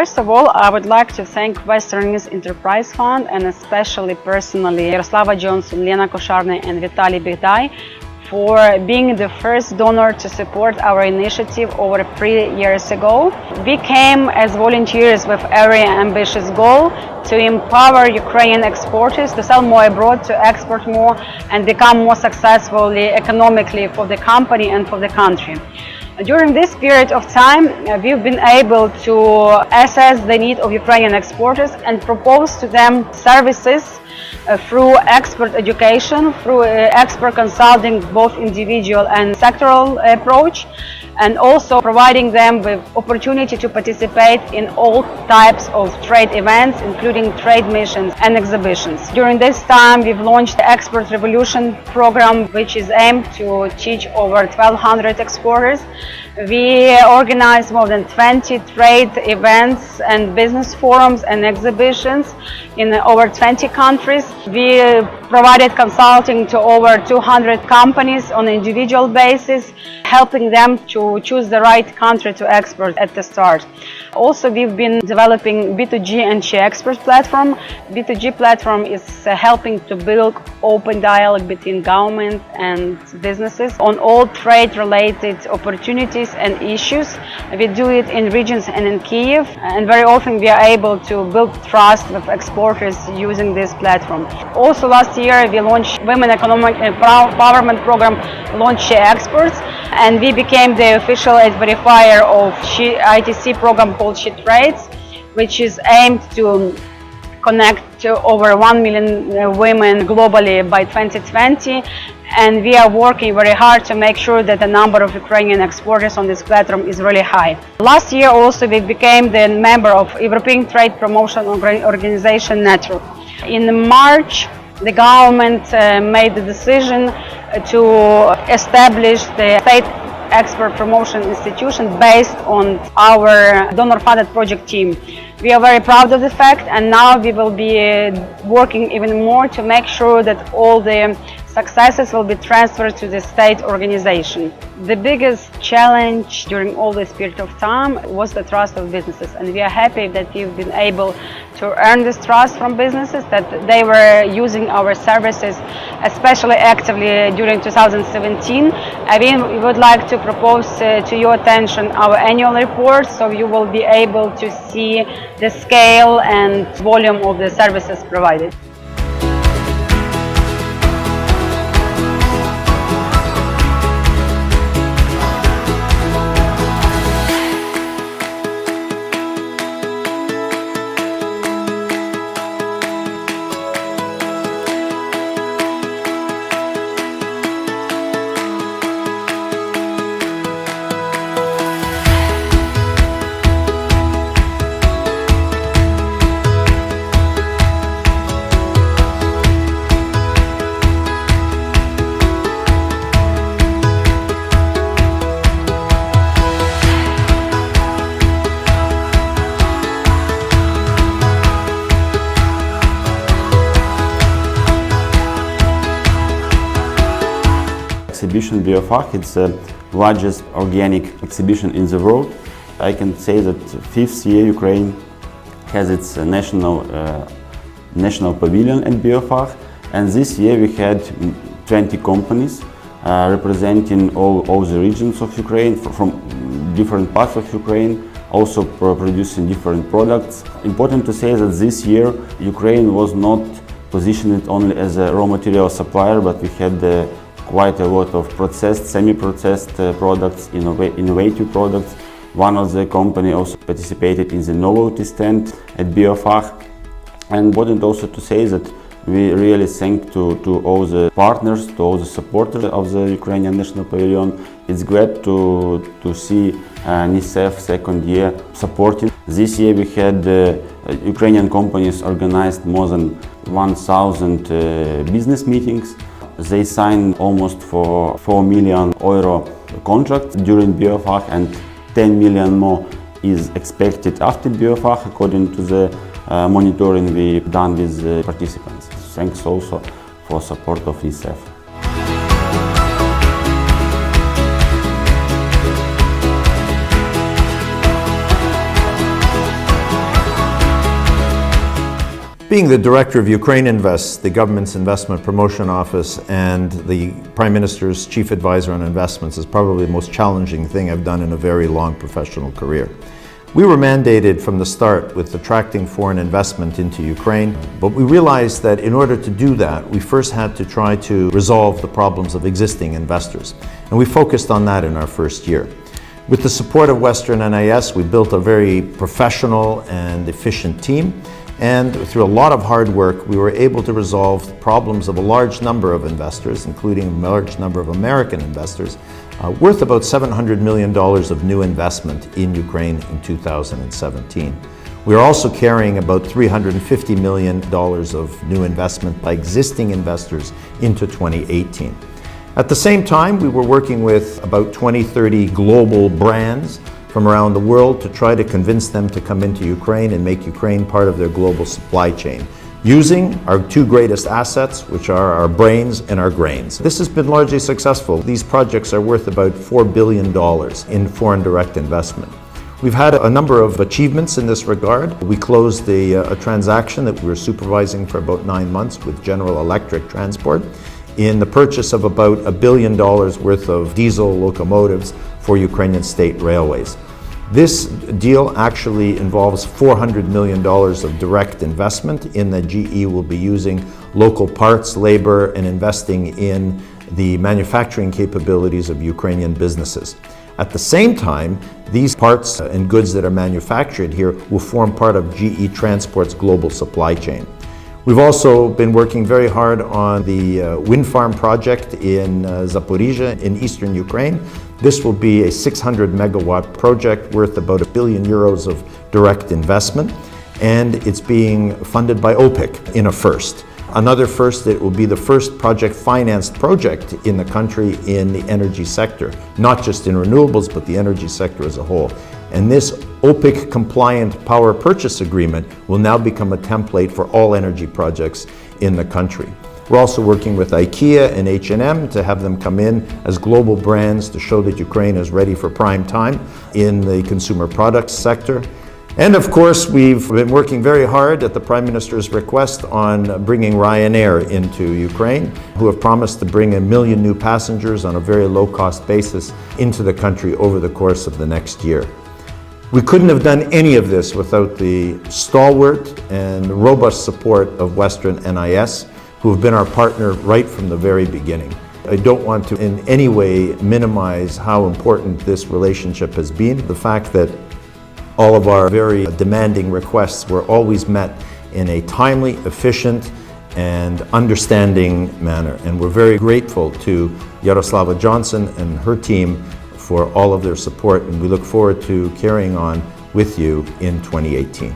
First of all, I would like to thank Western Enterprise Fund and especially personally Yaroslava Johnson, Lena Kosharny and Vitaly Bigdai for being the first donor to support our initiative over 3 years ago. We came as volunteers with a very ambitious goal to empower Ukrainian exporters to sell more abroad, to export more and become more successfully economically for the company and for the country. During this period of time, we've been able to assess the need of Ukrainian exporters and propose to them services through expert education, through expert consulting, both individual and sectoral approach, and also providing them with opportunity to participate in all types of trade events, including trade missions and exhibitions. During this time, we've launched the Export Revolution program, which is aimed to teach over 1,200 exporters. We organized more than 20 trade events and business forums and exhibitions in over 20 countries. We provided consulting to over 200 companies on an individual basis, helping them to choose the right country to export at the start. Also, we've been developing B2G and She-Expert platform. B2G platform is helping to build open dialogue between government and businesses on all trade-related opportunities and issues. We do it in regions and in Kyiv, and very often we are able to build trust with exporters using this platform. Also, last year we launched Women Economic Empowerment Program, launched She-Experts, and we became the official verifier of ITC program called She Trades, which is aimed to connect to over 1 million women globally by 2020. And we are working very hard to make sure that the number of Ukrainian exporters on this platform is really high. Last year also we became the member of European Trade Promotion Organization Network. In March, the government made the decision to establish the State Export Promotion Institution based on our donor-funded project team. We are very proud of the fact, and now we will be working even more to make sure that all the successes will be transferred to the state organization. The biggest challenge during all this period of time was the trust of businesses, and we are happy that we've been able to earn this trust from businesses, that they were using our services especially actively during 2017. We would like to propose to your attention our annual report, so you will be able to see the scale and volume of the services provided. Exhibition Biofach, it's the largest organic exhibition in the world. I can say that 5th year Ukraine has its national pavilion at Biofach, and this year we had 20 companies representing all the regions of Ukraine, from different parts of Ukraine, also producing different products. Important to say that this year Ukraine was not positioned only as a raw material supplier, but we had quite a lot of processed, semi-processed products, innovative products. One of the company also participated in the novelty stand at Biofach. And important also to say that we really thank to all the partners, to all the supporters of the Ukrainian National Pavilion. It's great to see UNICEF second year supporting. This year we had Ukrainian companies organized more than 1,000 business meetings. They signed almost for €4 million contracts during Biofach, and 10 million more is expected after Biofach, according to the monitoring we've done with participants. Thanks also for support of UNICEF. Being the director of UkraineInvest, the government's investment promotion office, and the Prime Minister's chief advisor on investments is probably the most challenging thing I've done in a very long professional career. We were mandated from the start with attracting foreign investment into Ukraine, but we realized that in order to do that, we first had to try to resolve the problems of existing investors. And we focused on that in our first year. With the support of WNISEF, we built a very professional and efficient team. And through a lot of hard work, we were able to resolve problems of a large number of investors, including a large number of American investors, worth about $700 million of new investment in Ukraine in 2017. We are also carrying about $350 million of new investment by existing investors into 2018. At the same time, we were working with about 20-30 global brands from around the world to try to convince them to come into Ukraine and make Ukraine part of their global supply chain, using our two greatest assets, which are our brains and our grains. This has been largely successful. These projects are worth about $4 billion in foreign direct investment. We've had a number of achievements in this regard. We closed a transaction that we were supervising for about 9 months with General Electric Transport in the purchase of about $1 billion worth of diesel locomotives for Ukrainian state railways. This deal actually involves $400 million of direct investment in that GE will be using local parts, labor, and investing in the manufacturing capabilities of Ukrainian businesses. At the same time, these parts and goods that are manufactured here will form part of GE Transport's global supply chain. We've also been working very hard on the wind farm project in Zaporizhzhia in eastern Ukraine. This will be a 600 megawatt project worth about €1 billion of direct investment, and it's being funded by OPIC in a first. Another first, it will be the first project financed project in the country in the energy sector, not just in renewables, but the energy sector as a whole. And this OPIC compliant power purchase agreement will now become a template for all energy projects in the country. We're also working with IKEA and H&M to have them come in as global brands to show that Ukraine is ready for prime time in the consumer products sector. And of course, we've been working very hard at the Prime Minister's request on bringing Ryanair into Ukraine, who have promised to bring 1 million new passengers on a very low-cost basis into the country over the course of the next year. We couldn't have done any of this without the stalwart and robust support of WNISEF, who have been our partner right from the very beginning. I don't want to in any way minimize how important this relationship has been. The fact that all of our very demanding requests were always met in a timely, efficient, and understanding manner. And we're very grateful to Yaroslava Johnson and her team for all of their support, and we look forward to carrying on with you in 2018.